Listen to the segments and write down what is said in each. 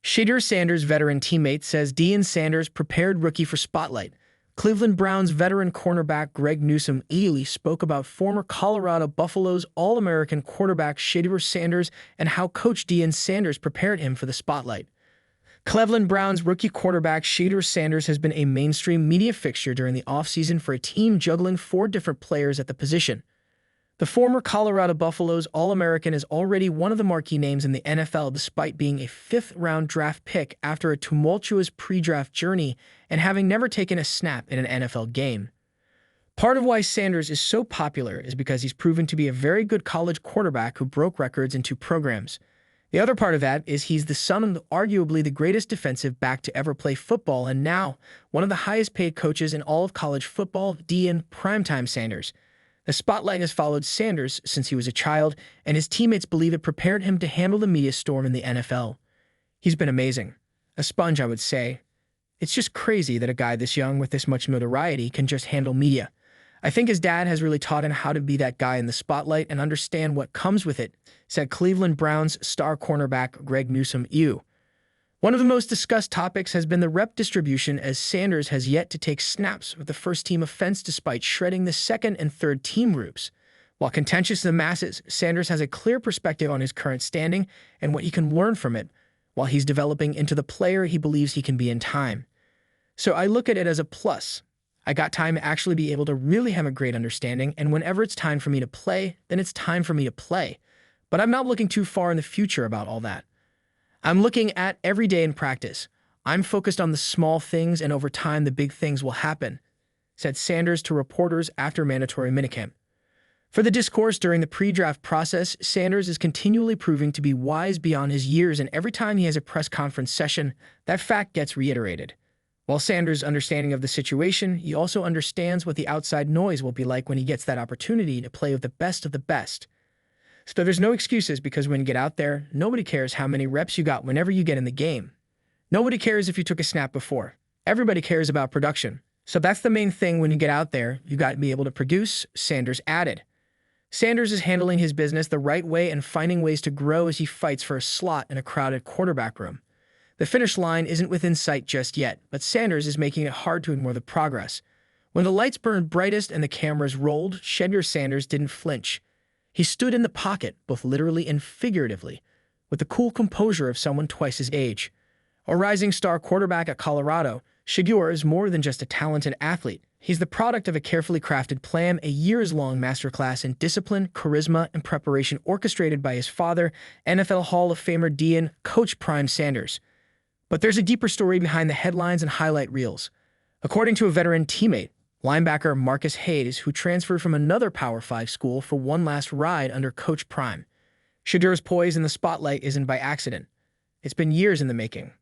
Shedeur Sanders' veteran teammate says Deion Sanders prepared rookie for spotlight. Cleveland Browns veteran cornerback Greg Newsome Ely spoke about former Colorado Buffaloes All-American quarterback Shedeur Sanders and how coach Deion Sanders prepared him for the spotlight. Cleveland Browns rookie quarterback Shedeur Sanders has been a mainstream media fixture during the offseason for a team juggling four different players at the position. The former Colorado Buffaloes All-American is already one of the marquee names in the NFL despite being a fifth-round draft pick after a tumultuous pre-draft journey and having never taken a snap in an NFL game. Part of why Sanders is so popular is because he's proven to be a very good college quarterback who broke records in two programs. The other part of that is he's the son of arguably the greatest defensive back to ever play football and now one of the highest-paid coaches in all of college football, Deion "Primetime" Sanders. The spotlight has followed Sanders since he was a child, and his teammates believe it prepared him to handle the media storm in the NFL. He's been amazing. A sponge, I would say. It's just crazy that a guy this young with this much notoriety can just handle media. I think his dad has really taught him how to be that guy in the spotlight and understand what comes with it, said Cleveland Browns star cornerback Greg Newsome Ely. One of the most discussed topics has been the rep distribution, as Sanders has yet to take snaps with the first-team offense despite shredding the second and third-team groups. While contentious to the masses, Sanders has a clear perspective on his current standing and what he can learn from it, while he's developing into the player he believes he can be in time. So I look at it as a plus. I got time to actually be able to really have a great understanding, and whenever it's time for me to play, then it's time for me to play. But I'm not looking too far in the future about all that. I'm looking at every day in practice. I'm focused on the small things, and over time the big things will happen, said Sanders to reporters after mandatory minicamp. For the discourse during the pre-draft process, Sanders is continually proving to be wise beyond his years, and every time he has a press conference session, that fact gets reiterated. While Sanders' understanding of the situation, he also understands what the outside noise will be like when he gets that opportunity to play with the best of the best. So there's no excuses, because when you get out there, nobody cares how many reps you got whenever you get in the game. Nobody cares if you took a snap before. Everybody cares about production. So that's the main thing when you get out there. You got to be able to produce, Sanders added. Sanders is handling his business the right way and finding ways to grow as he fights for a slot in a crowded quarterback room. The finish line isn't within sight just yet, but Sanders is making it hard to ignore the progress. When the lights burned brightest and the cameras rolled, Shedeur Sanders didn't flinch. He stood in the pocket, both literally and figuratively, with the cool composure of someone twice his age. A rising star quarterback at Colorado, Shedeur is more than just a talented athlete. He's the product of a carefully crafted plan, a years-long masterclass in discipline, charisma, and preparation orchestrated by his father, NFL Hall of Famer Deion, Coach Prime Sanders. But there's a deeper story behind the headlines and highlight reels. According to a veteran teammate, linebacker Marcus Hayes, who transferred from another Power 5 school for one last ride under Coach Prime. Shedeur's poise in the spotlight isn't by accident. It's been years in the making.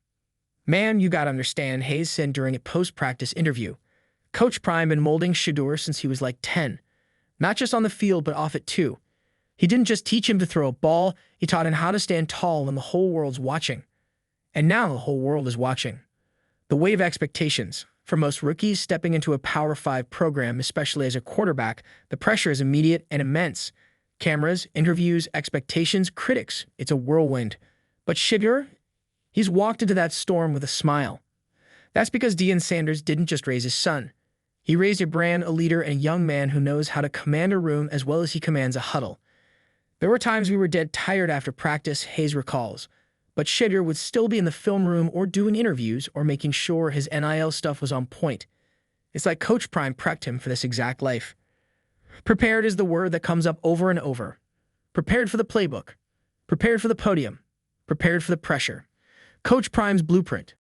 "Man, you gotta understand," Hayes said during a post-practice interview. Coach Prime been molding Shedeur since he was like 10. Not just on the field, but off it too. He didn't just teach him to throw a ball, he taught him how to stand tall when the whole world's watching. And now the whole world is watching. The wave of expectations. For most rookies stepping into a Power 5 program, especially as a quarterback, the pressure is immediate and immense. Cameras, interviews, expectations, critics. It's a whirlwind. But Shedeur, he's walked into that storm with a smile. That's because Deion Sanders didn't just raise his son. He raised a brand, a leader, and a young man who knows how to command a room as well as he commands a huddle. There were times we were dead tired after practice, Hayes recalls. But Shedeur would still be in the film room or doing interviews or making sure his NIL stuff was on point. It's like Coach Prime prepped him for this exact life. Prepared is the word that comes up over and over. Prepared for the playbook. Prepared for the podium. Prepared for the pressure. Coach Prime's blueprint.